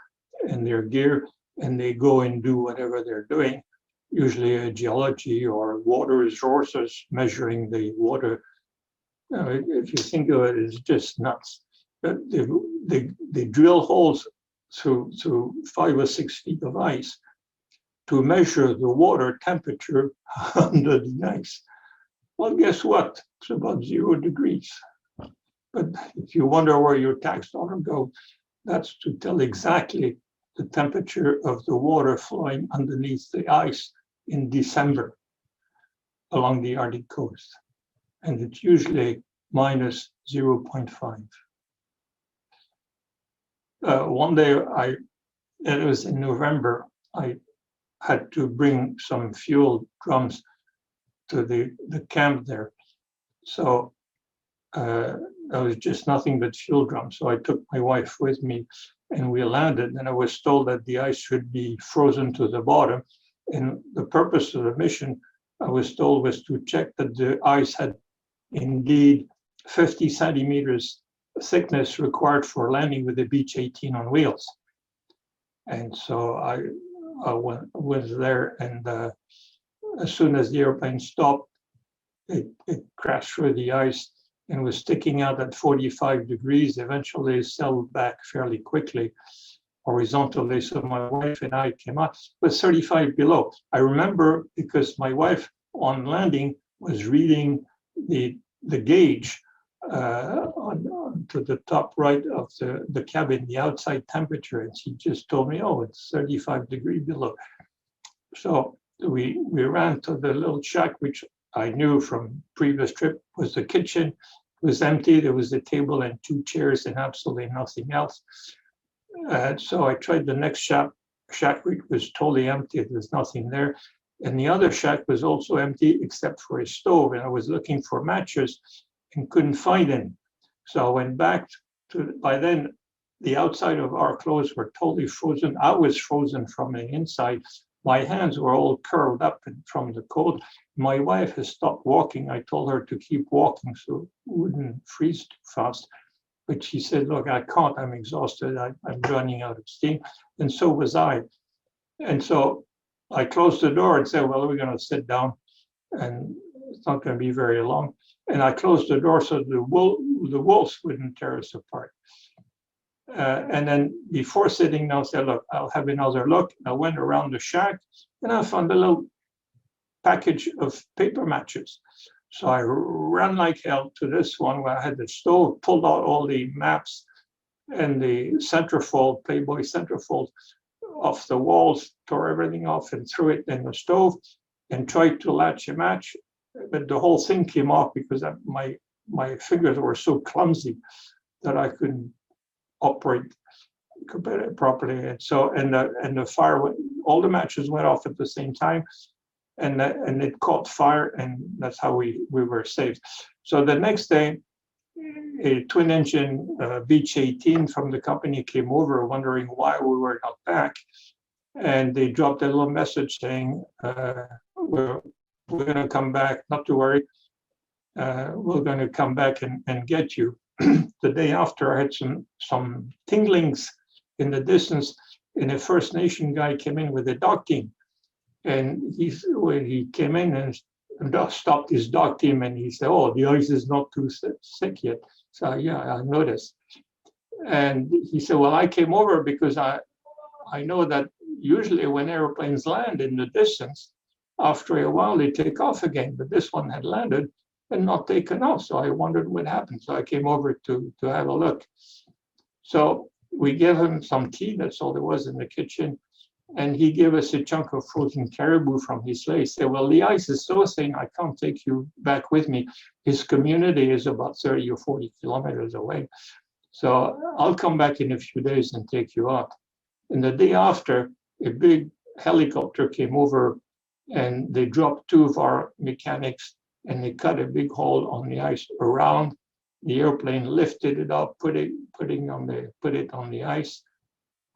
Speaker 2: and their gear, and they go and do whatever they're doing, usually geology or water resources, measuring the water. If you think of it, it's just nuts. They drill holes through 5 or 6 feet of ice to measure the water temperature under the ice. Well, guess what? It's about 0 degrees. But if you wonder where your tax dollar goes, that's to tell exactly the temperature of the water flowing underneath the ice in December along the Arctic coast. And it's usually minus 0.5. One day, it was in November, I had to bring some fuel drums to the camp there. So there was just nothing but fuel drums. So I took my wife with me, and we landed, and I was told that the ice should be frozen to the bottom. And the purpose of the mission, I was told, was to check that the ice had indeed 50 centimeters thickness required for landing with the Beech 18 on wheels. And so I was there, and as soon as the airplane stopped, it crashed through the ice and was sticking out at 45 degrees. Eventually settled back fairly quickly horizontally. So my wife and I came out with 35 below. I remember because my wife on landing was reading the gauge to the top right of the cabin, the outside temperature, and she just told me, oh, it's 35 degrees below. So we ran to the little shack, which I knew from previous trip was the kitchen. It was empty. There was a table and 2 chairs and absolutely nothing else. So I tried the next shack. Shack was totally empty. There was nothing there. And the other shack was also empty except for a stove. And I was looking for matches and couldn't find any. So I went back to, by then, the outside of our clothes were totally frozen. I was frozen from the inside. My hands were all curled up from the cold. My wife has stopped walking. I told her to keep walking so it wouldn't freeze too fast. But she said, look, I can't, I'm exhausted. I'm running out of steam. And so was I. And so I closed the door and said, well, we're going to sit down and it's not going to be very long. And I closed the door so the wolves wouldn't tear us apart. And then before sitting down, I said, look, I'll have another look. I went around the shack and I found a little package of paper matches. So I ran like hell to this one where I had the stove, pulled out all the maps and the centerfold, Playboy centerfold off the walls, tore everything off and threw it in the stove and tried to latch a match. But the whole thing came off because my fingers were so clumsy that I couldn't operate properly. And so, and the fire, all the matches went off at the same time. And it caught fire, and that's how we were saved. So the next day, a twin engine Beech 18 from the company came over wondering why we were not back. And they dropped a little message saying, we're going to come back, not to worry. We're going to come back and get you. The day after, I had some tinglings in the distance, and a First Nation guy came in with a dog team. And when he came in and stopped his dog team, and he said, oh, the ice is not too sick yet. So yeah, I noticed. And he said, well, I came over because I know that usually when airplanes land in the distance, after a while they take off again, but this one had landed and not taken off. So I wondered what happened. So I came over to have a look. So we gave him some tea, that's all there was in the kitchen. And he gave us a chunk of frozen caribou from his sleigh. He said, well, the ice is so thin, I can't take you back with me. His community is about 30 or 40 kilometers away. So I'll come back in a few days and take you out. And the day after, a big helicopter came over and they dropped 2 of our mechanics and they cut a big hole on the ice around the airplane, lifted it up, put it on the ice.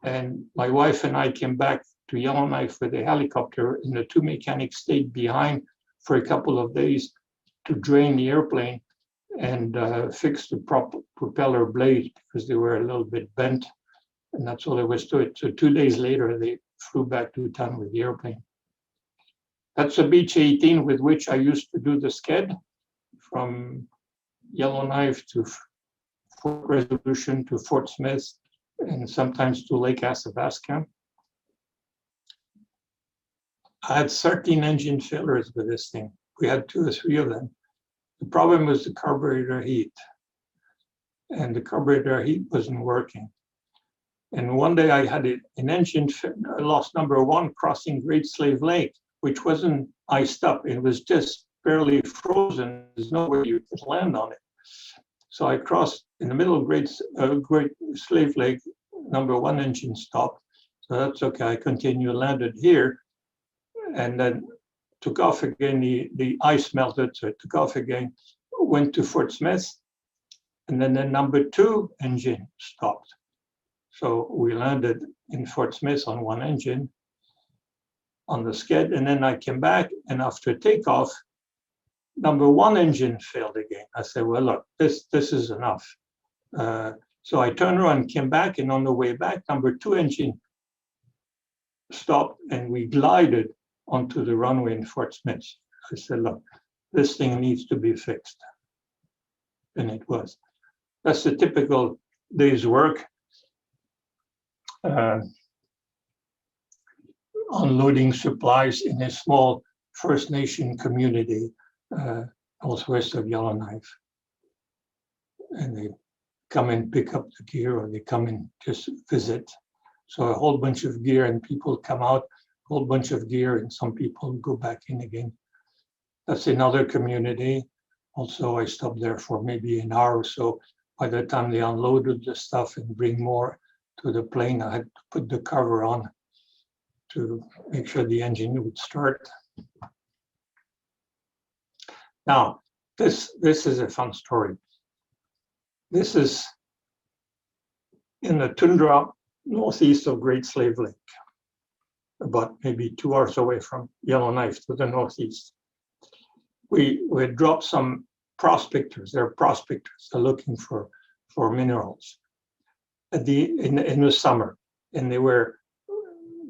Speaker 2: And my wife and I came back to Yellowknife with a helicopter, and the 2 mechanics stayed behind for a couple of days to drain the airplane and fix the propeller blades because they were a little bit bent, and that's all there was to it. So 2 days later, they flew back to town with the airplane. That's a Beech 18 with which I used to do the sked from Yellowknife to Fort Resolution to Fort Smith, and sometimes to Lake Athabasca. I had 13 engine failures with this thing. We had 2 or 3 of them. The problem was the carburetor heat. And the carburetor heat wasn't working. And one day I had an engine lost number 1 crossing Great Slave Lake, which wasn't iced up. It was just barely frozen. There's no way you could land on it. So I crossed in the middle of Great Slave Lake, number 1 engine stopped. So that's okay, I continued, landed here, and then took off again. The ice melted, so it took off again, went to Fort Smith, and then the number 2 engine stopped. So we landed in Fort Smith on 1 engine on the sked, and then I came back, and after takeoff, number 1 engine failed again. I said, well, look, this is enough. So I turned around, came back, and on the way back, number 2 engine stopped, and we glided onto the runway in Fort Smith. I said, look, this thing needs to be fixed. And it was. That's the typical day's work. Unloading supplies in a small First Nation community northwest of Yellowknife. And they come and pick up the gear, or they come and just visit. So a whole bunch of gear, and people come out, a whole bunch of gear, and some people go back in again. That's another community. Also, I stopped there for maybe an hour or so. By the time they unloaded the stuff and bring more to the plane, I had to put the cover on to make sure the engine would start. Now, this is a fun story. This is in the tundra northeast of Great Slave Lake, about maybe 2 hours away from Yellowknife to the northeast. We had dropped some prospectors. They're prospectors. They're looking for minerals in the summer, and they were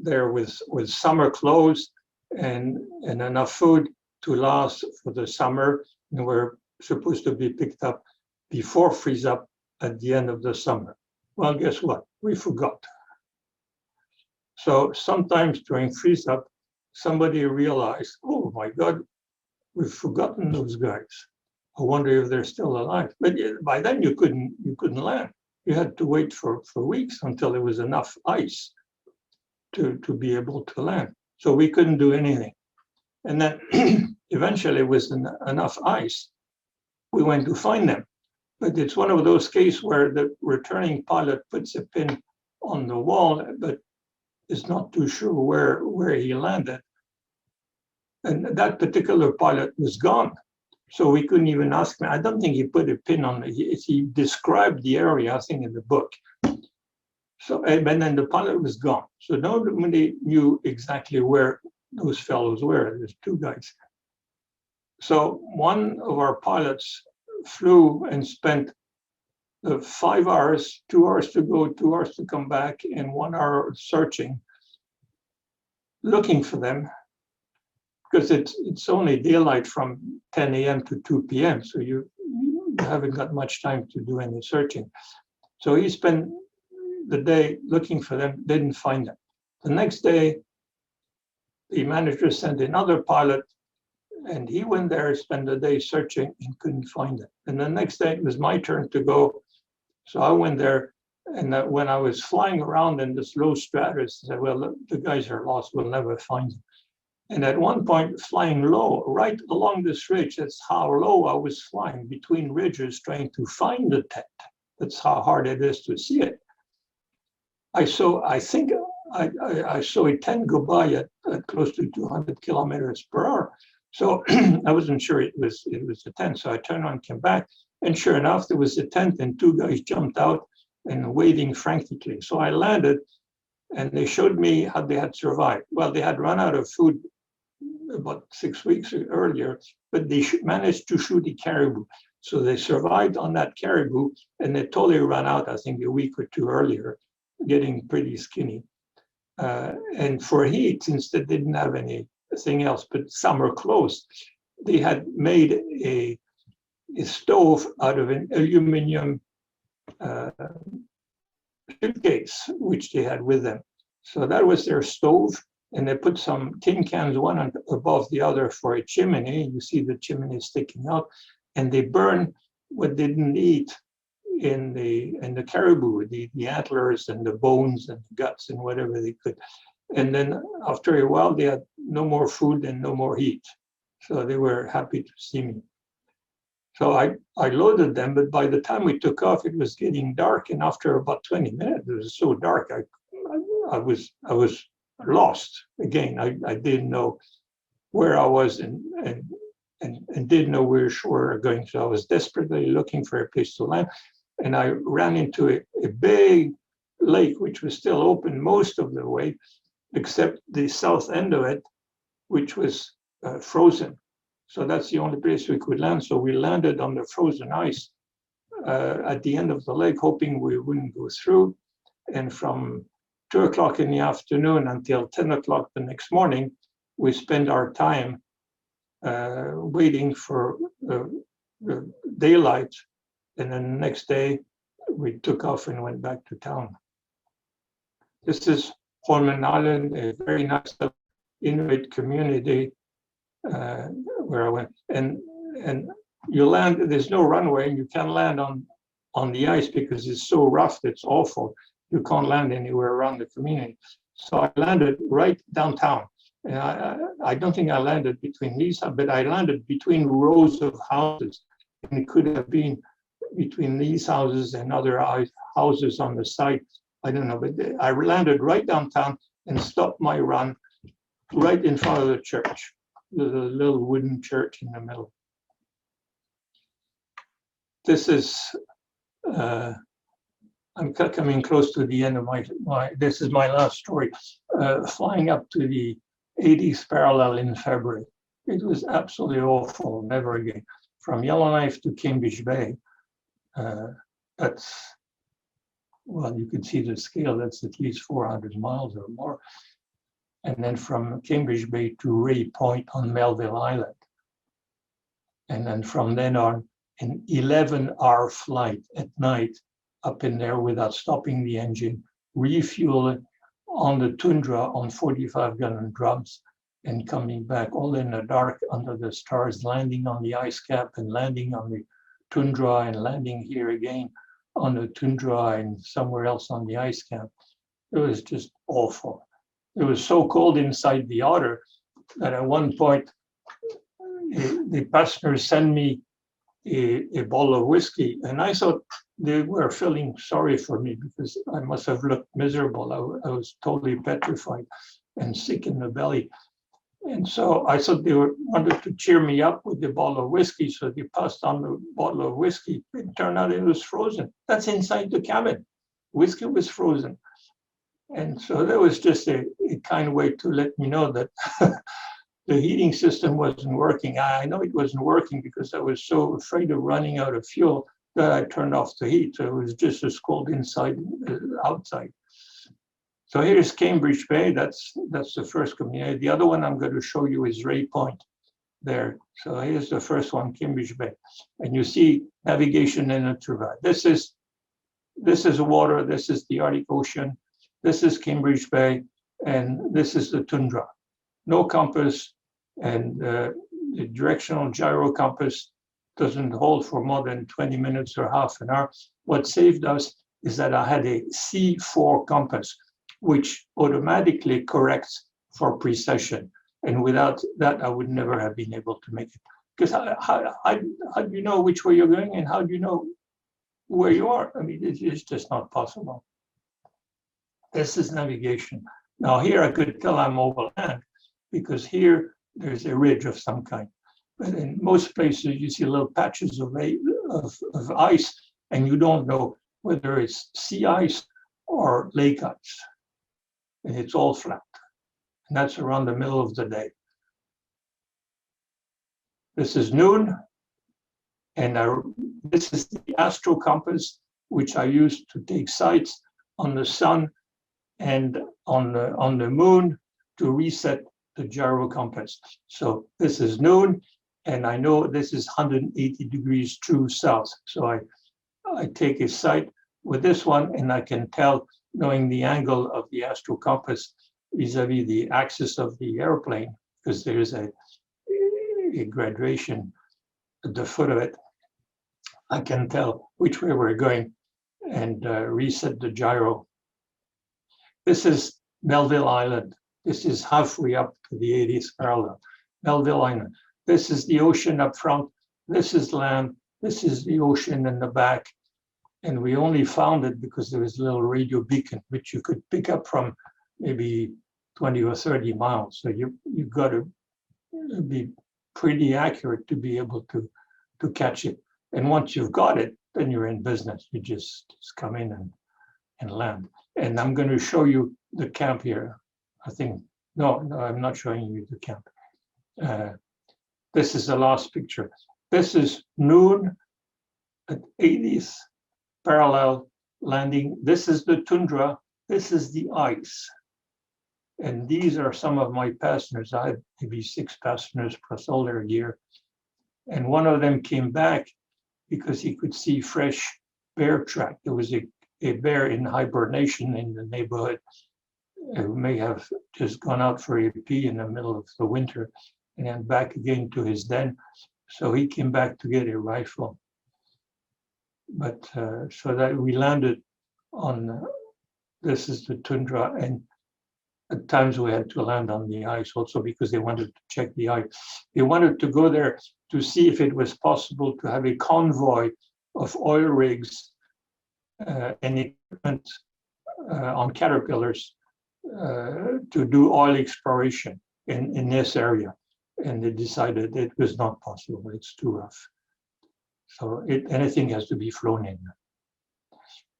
Speaker 2: there with summer clothes and enough food to last for the summer, and were supposed to be picked up before freeze up at the end of the summer. Well, guess what? We forgot. So sometimes during freeze up, somebody realized, oh my God, we've forgotten those guys. I wonder if they're still alive. But by then you couldn't land. You had to wait for weeks until there was enough ice to be able to land. So we couldn't do anything. And then eventually with enough ice, we went to find them. But it's one of those cases where the returning pilot puts a pin on the wall, but is not too sure where he landed. And that particular pilot was gone. So we couldn't even ask him. I don't think he put a pin on it. He described the area, I think, in the book. So, and then the pilot was gone. So nobody knew exactly where those fellows were. There's two guys. So one of our pilots flew and spent 5 hours, 2 hours to go, 2 hours to come back, and 1 hour searching, looking for them, because it's only daylight from 10 a.m. to 2 p.m. So you haven't got much time to do any searching. So he spent the day looking for them, didn't find them. The next day, the manager sent another pilot, and he went there, spent the day searching, and couldn't find them. And the next day, it was my turn to go. So I went there, and when I was flying around in this low stratus, I said, well, the guys are lost, we'll never find them. And at one point, flying low, right along this ridge, that's how low I was flying, between ridges, trying to find the tent. That's how hard it is to see it. I saw a tent go by at close to 200 kilometers per hour. So I wasn't sure it was a tent. So I turned around, came back, and sure enough, there was a tent, and two guys jumped out and waving frantically. So I landed, and they showed me how they had survived. Well, they had run out of food about 6 weeks earlier, but they managed to shoot a caribou. So they survived on that caribou, and they totally ran out, I think, a week or two earlier, getting pretty skinny. And for heat, since they didn't have anything else but summer clothes, they had made a stove out of an aluminum suitcase, which they had with them. So that was their stove, and they put some tin cans one above the other for a chimney. You see the chimney sticking out, and they burn what they didn't eat in the caribou, the antlers and the bones and the guts and whatever they could. And then after a while, they had no more food and no more heat. So they were happy to see me. So I loaded them, but by the time we took off, it was getting dark. And after about 20 minutes, it was so dark, I was lost again. I didn't know where I was and didn't know where shore we were going. So I was desperately looking for a place to land. And I ran into a big lake, which was still open most of the way, except the south end of it, which was frozen. So that's the only place we could land. So we landed on the frozen ice at the end of the lake, hoping we wouldn't go through. And from 2 o'clock in the afternoon until 10 o'clock the next morning, we spent our time waiting for daylight. And then the next day, we took off and went back to town. This is Holman Island, a very nice Inuit community where I went. And you land, there's no runway, and you can't land on the ice because it's so rough, it's awful. You can't land anywhere around the community. So I landed right downtown. And I don't think I landed between these, but I landed between rows of houses. And it could have been between these houses and other houses on the site. I don't know, but I landed right downtown and stopped my run right in front of the church. There's a little wooden church in the middle. This is, I'm coming close to the end of this is my last story. Flying up to the 80th parallel in February. It was absolutely awful, never again. From Yellowknife to Cambridge Bay, that's, well, you can see the scale, that's at least 400 miles or more. And then from Cambridge Bay to Ray Point on Melville Island. And then from then on, an 11-hour flight at night up in there without stopping the engine, refueling on the tundra on 45-gallon drums and coming back all in the dark under the stars, landing on the ice cap and landing on the tundra and landing here again on the tundra and somewhere else on the ice cap. It was just awful. It was so cold inside the Otter that at one point, the passengers sent me a bottle of whiskey, and I thought they were feeling sorry for me because I must have looked miserable. I was totally petrified and sick in the belly. And so I thought they wanted to cheer me up with the bottle of whiskey, so they passed on the bottle of whiskey. It turned out it was frozen. That's inside the cabin. Whiskey was frozen. And so that was just a kind way to let me know that the heating system wasn't working. I know it wasn't working because I was so afraid of running out of fuel that I turned off the heat. So it was just as cold inside as outside. So here's Cambridge Bay. That's the first community. The other one I'm going to show you is Ray Point there. So here's the first one, Cambridge Bay. And you see navigation in a turbine. This is water. This is the Arctic Ocean. This is Cambridge Bay. And this is the tundra. No compass, and the directional gyro compass doesn't hold for more than 20 minutes or half an hour. What saved us is that I had a C4 compass, which automatically corrects for precession. And without that, I would never have been able to make it. Because how do you know which way you're going, and how do you know where you are? I mean, it's just not possible. This is navigation. Now here I could tell I'm over land, because here there's a ridge of some kind. But in most places, you see little patches of ice, and you don't know whether it's sea ice or lake ice. And it's all flat. And that's around the middle of the day. This is noon, and this is the astro compass, which I use to take sights on the sun and on the moon to reset the gyro compass. So this is noon, and I know this is 180 degrees true south. So I take a sight with this one, and I can tell, knowing the angle of the astro compass vis-a-vis the axis of the airplane, because there's a graduation at the foot of it. I can tell which way we're going and reset the gyro. This is Melville Island. This is halfway up to the 80th parallel. Melville Island. This is the ocean up front. This is land. This is the ocean in the back. And we only found it because there was a little radio beacon, which you could pick up from maybe 20 or 30 miles. So you've got to be pretty accurate to be able to catch it. And once you've got it, then you're in business. You just come in and land. And I'm going to show you the camp here. I think, no, I'm not showing you the camp. This is the last picture. This is noon at 80th parallel landing. This is the tundra. This is the ice. And these are some of my passengers. I had maybe 6 passengers plus all their gear. And one of them came back because he could see fresh bear track. There was a bear in hibernation in the neighborhood who may have just gone out for a pee in the middle of the winter and then back again to his den. So he came back to get a rifle. But so that we landed on, this is the tundra, and at times we had to land on the ice also because they wanted to check the ice. They wanted to go there to see if it was possible to have a convoy of oil rigs and equipment on caterpillars to do oil exploration in this area. And they decided it was not possible, it's too rough. So anything has to be flown in.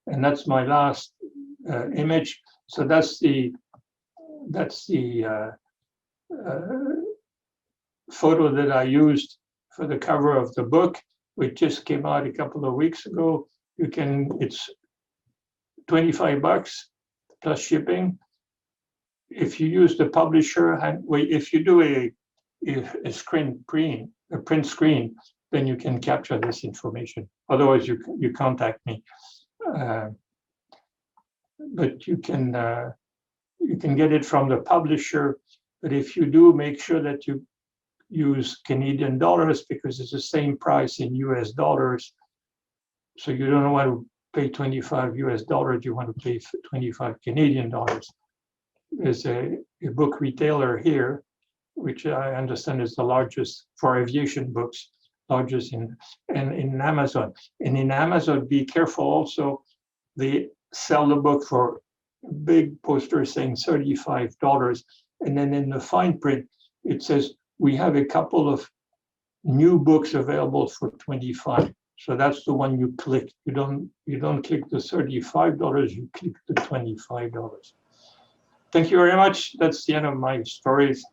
Speaker 2: And that's my last image. So that's the photo that I used for the cover of the book, which just came out a couple of weeks ago. It's $25 plus shipping. If you use the publisher, and if you do a print screen, then you can capture this information. Otherwise, you contact me. But you can get it from the publisher. But if you do, make sure that you use Canadian dollars because it's the same price in US dollars. So you don't want to pay 25 US dollars, you want to pay 25 Canadian dollars. There's a book retailer here, which I understand is the largest for aviation books, largest in Amazon. And in Amazon, be careful also, they sell the book for a big poster saying $35. And then in the fine print, it says, we have a couple of new books available for $25. So that's the one you click. You don't click the $35, you click the $25. Thank you very much. That's the end of my stories.